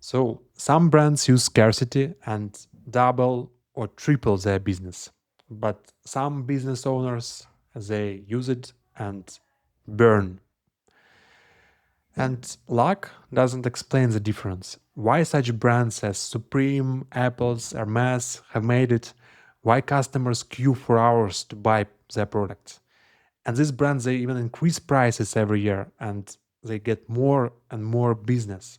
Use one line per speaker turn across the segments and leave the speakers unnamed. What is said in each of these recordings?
So some brands use scarcity and double or triple their business. But some business owners, they use it and burn. And luck doesn't explain the difference. Why such brands as Supreme, Apple's, Hermes have made it, why customers queue for hours to buy their products. And these brands, they even increase prices every year and they get more and more business.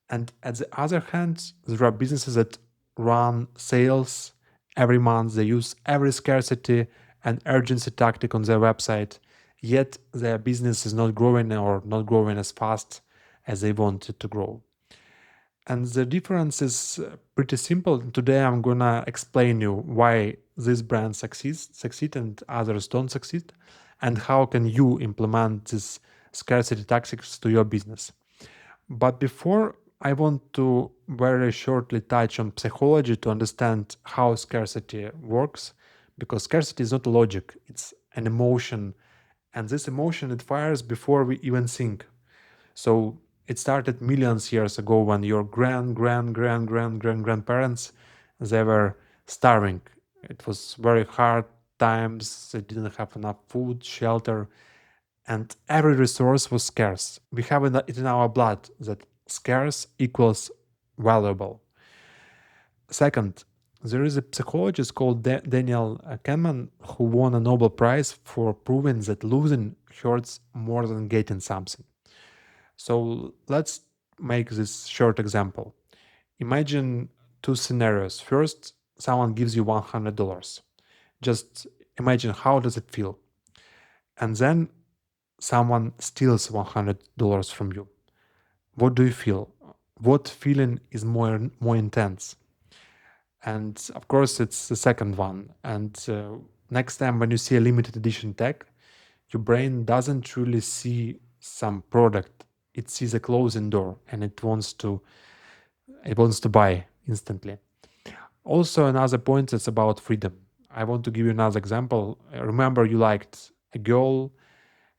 And at the other hand, there are businesses that run sales every month. They use every scarcity and urgency tactic on their website, yet their business is not growing or not growing as fast as they want it to grow. And the difference is pretty simple. Today I'm gonna explain you why these brands succeed and others don't succeed, and how can you implement these scarcity tactics to your business. But before, I want to very shortly touch on psychology to understand how scarcity works, because scarcity is not logic, it's an emotion, and this emotion it fires before we even think. So it started millions years ago when your grandparents they were starving. It was very hard times. They didn't have enough food, shelter, and every resource was scarce. We have it in our blood that scarce equals valuable. Second, there is a psychologist called Daniel Kahneman who won a Nobel Prize for proving that losing hurts more than getting something. So let's make this short example. Imagine two scenarios. First, someone gives you $100. Just imagine how does it feel? And then someone steals $100 from you. What do you feel? What feeling is more intense? And of course, it's the second one. And next time when you see a limited edition tag, your brain doesn't really see some product. It sees a closing door and it wants to buy instantly. Also, another point is about freedom. I want to give you another example. Remember, you liked a girl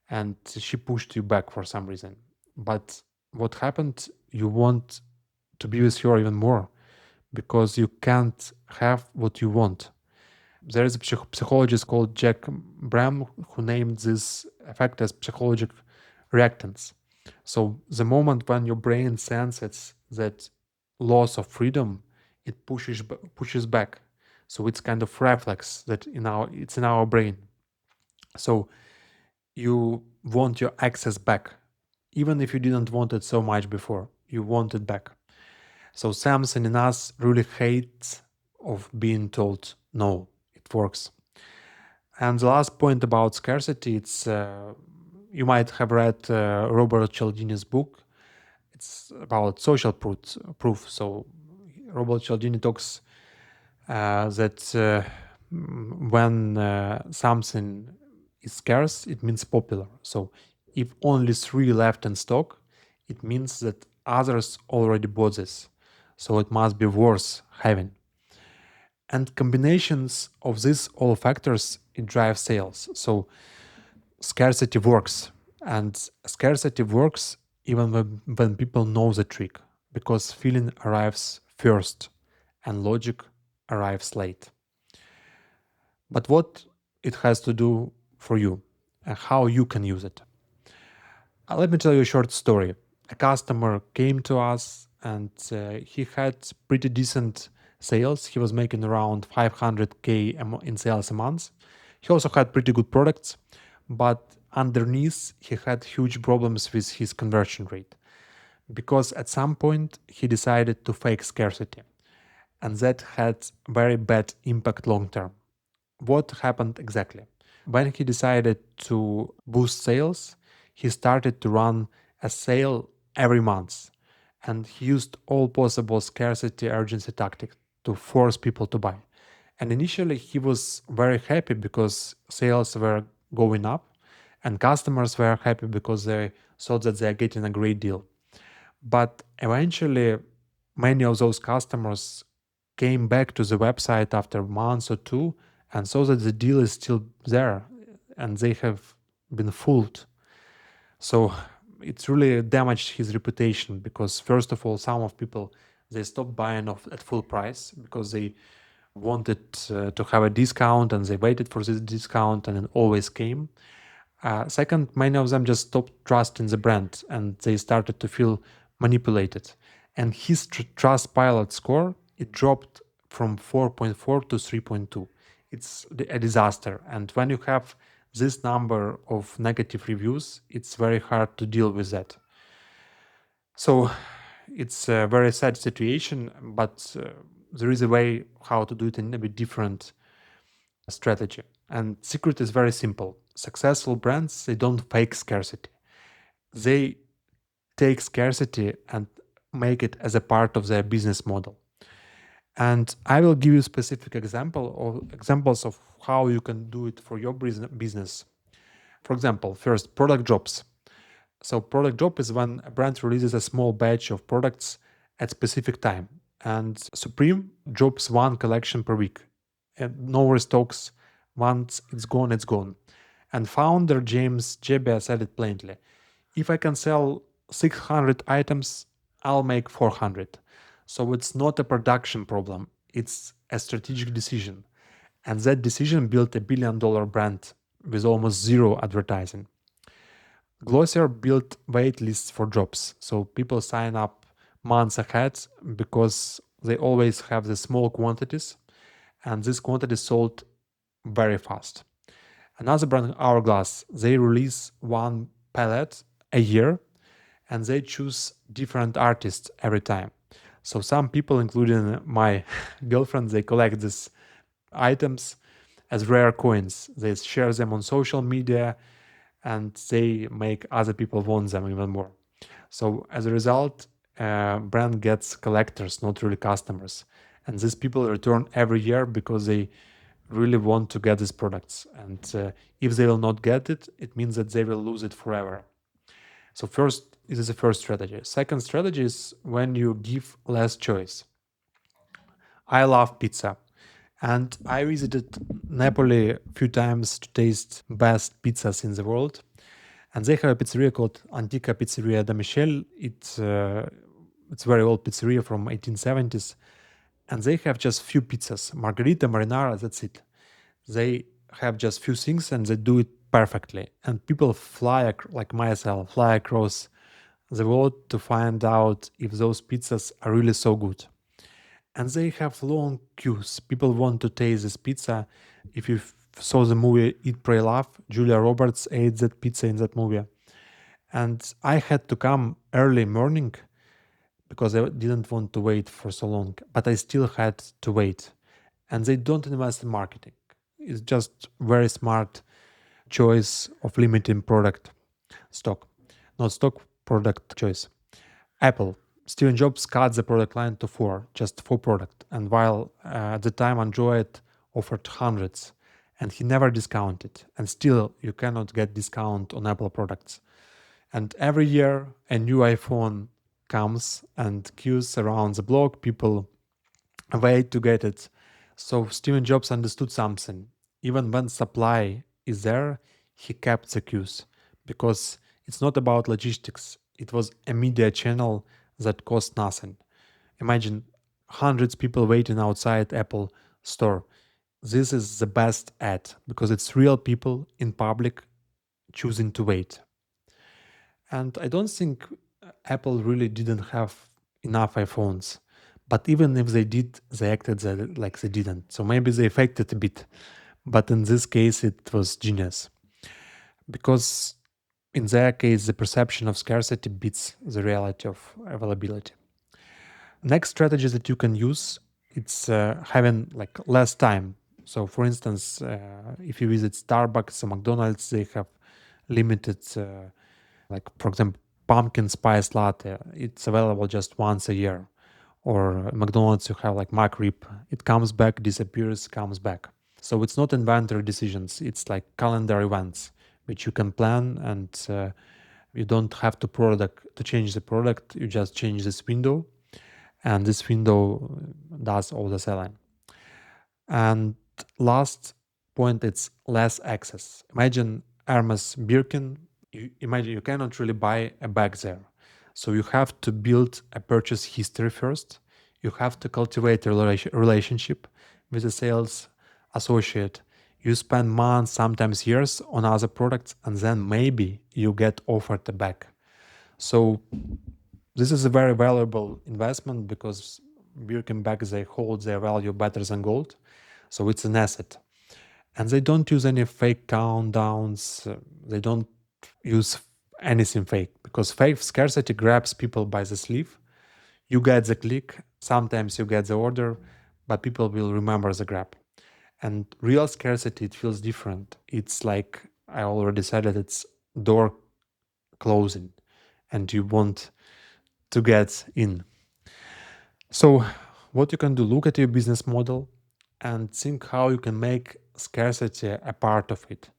and she pushed you back for some reason. But what happened? You want to be with her even more because you can't have what you want. There is a psychologist called Jack Bram who named this effect as psychological reactance. So the moment when your brain senses that loss of freedom, it pushes back. So it's kind of reflex that it's in our brain. So you want your access back, even if you didn't want it so much before. You want it back. So something in us really hates of being told no. It works. And the last point about scarcity, it's you might have read Robert Cialdini's book. It's about social proof. So Robert Cialdini talks that when something is scarce, it means popular. So if only 3 left in stock, it means that others already bought this. So it must be worth having. And combinations of these all factors, it drives sales. So scarcity works. And scarcity works even when people know the trick, because feeling arrives first and logic arrives late. But what it has to do for you and how you can use it. Let me tell you a short story. A customer came to us and he had pretty decent sales. He was making around 500K in sales a month. He also had pretty good products, but underneath he had huge problems with his conversion rate, because at some point he decided to fake scarcity, and that had very bad impact long term. What happened exactly? When he decided to boost sales, he started to run a sale every month, and he used all possible scarcity urgency tactics to force people to buy. And initially he was very happy because sales were going up and customers were happy because they thought that they are getting a great deal. But eventually many of those customers came back to the website after a month or two and saw that the deal is still there and they have been fooled. So It's really damaged his reputation because first of all, some of people, they stopped buying off at full price because they wanted to have a discount and they waited for this discount and it always came. Second, many of them just stopped trusting the brand and they started to feel manipulated. And his trust pilot score, it dropped from 4.4 to 3.2. It's a disaster. And when you have this number of negative reviews, it's very hard to deal with that. So it's a very sad situation, but there is a way how to do it in a bit different strategy. And secret is very simple. Successful brands, they don't fake scarcity. They take scarcity and make it as a part of their business model. And I will give you specific examples of how you can do it for your business. For example, first, product drops. So product drop is when a brand releases a small batch of products at specific time. And Supreme drops one collection per week. And no restocks. Once it's gone, it's gone. And founder James Jebbia said it plainly. If I can sell 600 items, I'll make 400. So it's not a production problem. It's a strategic decision. And that decision built $1 billion brand with almost zero advertising. Glossier built wait lists for jobs, so people sign up months ahead because they always have the small quantities, and this quantity sold very fast. Another brand, Hourglass, they release one palette a year, and they choose different artists every time. So some people, including my girlfriend, they collect these items as rare coins. They share them on social media and they make other people want them even more. So as a result, brand gets collectors, not really customers. And these people return every year because they really want to get these products. And if they will not get it, it means that they will lose it forever. So first, this is the first strategy. Second strategy is when you give less choice. I love pizza. And I visited Napoli a few times to taste best pizzas in the world. And they have a pizzeria called Antica Pizzeria da Michel. It's a very old pizzeria from 1870s. And they have just few pizzas, margherita, marinara, that's it. They have just few things and they do it perfectly. And people like myself, fly across the world to find out if those pizzas are really so good. And they have long queues. People want to taste this pizza. If you saw the movie Eat, Pray, Love, Julia Roberts ate that pizza in that movie. And I had to come early morning because I didn't want to wait for so long, but I still had to wait. And they don't invest in marketing. It's just very smart choice of limiting product stock, not stock product choice. Apple. Steve Jobs cut the product line to just four products. And while at the time Android offered hundreds, and he never discounted, and still you cannot get discount on Apple products. And every year a new iPhone comes and queues around the block. People wait to get it. So Steve Jobs understood something. Even when supply is there, he kept the queues because it's not about logistics. It was a media channel that cost nothing. Imagine hundreds people waiting outside Apple store. This is the best ad because it's real people in public choosing to wait. And I don't think Apple really didn't have enough iPhones. But even if they did, they acted like they didn't. So maybe they faked it a bit. But in this case, it was genius. Because in their case, the perception of scarcity beats the reality of availability. Next strategy that you can use, it's having like less time. So for instance, if you visit Starbucks or McDonald's, they have limited, like for example, pumpkin spice latte. It's available just once a year. Or McDonald's, you have like McRib. It comes back, disappears, comes back. So it's not inventory decisions. It's like calendar events, which you can plan and you don't have to change the product. You just change this window and this window does all the selling. And last point, it's less access. Imagine Hermes Birkin. You imagine you cannot really buy a bag there. So you have to build a purchase history first. You have to cultivate a relationship with the sales associate. You spend months, sometimes years on other products, and then maybe you get offered a bag. So this is a very valuable investment because Birkin bags, they hold their value better than gold. So it's an asset. And they don't use any fake countdowns. They don't use anything fake because fake scarcity grabs people by the sleeve. You get the click, sometimes you get the order, but people will remember the grab. And real scarcity, it feels different. It's like I already said it, it's door closing and you want to get in. So, what you can do, look at your business model and think how you can make scarcity a part of it.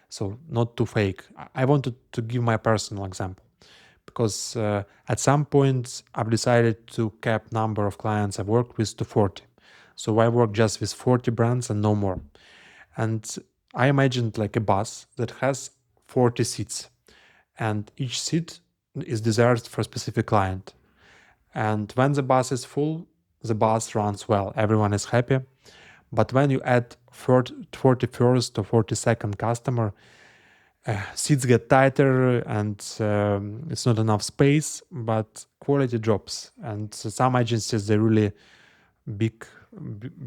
So, not too fake. I wanted to give my personal example because at some point I've decided to cap number of clients I've worked with to 40. So I work just with 40 brands and no more. And I imagined like a bus that has 40 seats, and each seat is reserved for a specific client. And when the bus is full, the bus runs well, everyone is happy. But when you add 41st or 42nd customer, seats get tighter and it's not enough space, but quality drops. And some agencies, they really big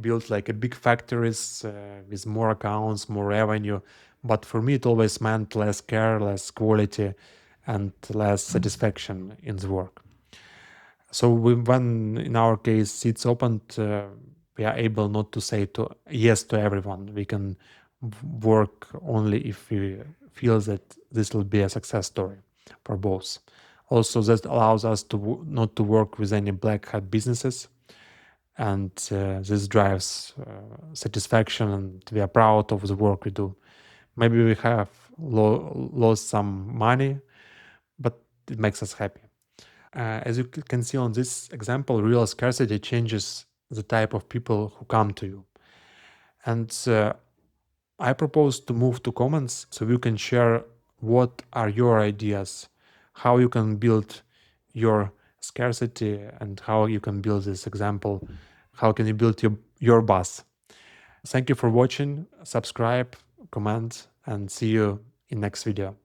build like a big factories with more accounts, more revenue. But for me, it always meant less care, less quality, and less satisfaction in the work. So when in our case it's opened, we are able not to say to yes to everyone. We can work only if we feel that this will be a success story for both. Also, that allows us to not to work with any black hat businesses, and this drives satisfaction, and we are proud of the work we do. Maybe we have lost some money, but it makes us happy. As you can see on this example, real scarcity changes the type of people who come to you. And I propose to move to comments so you can share what are your ideas, how you can build your scarcity, and how you can build this example, how can you build your bus. Thank you for watching, subscribe, comment, and see you in next video.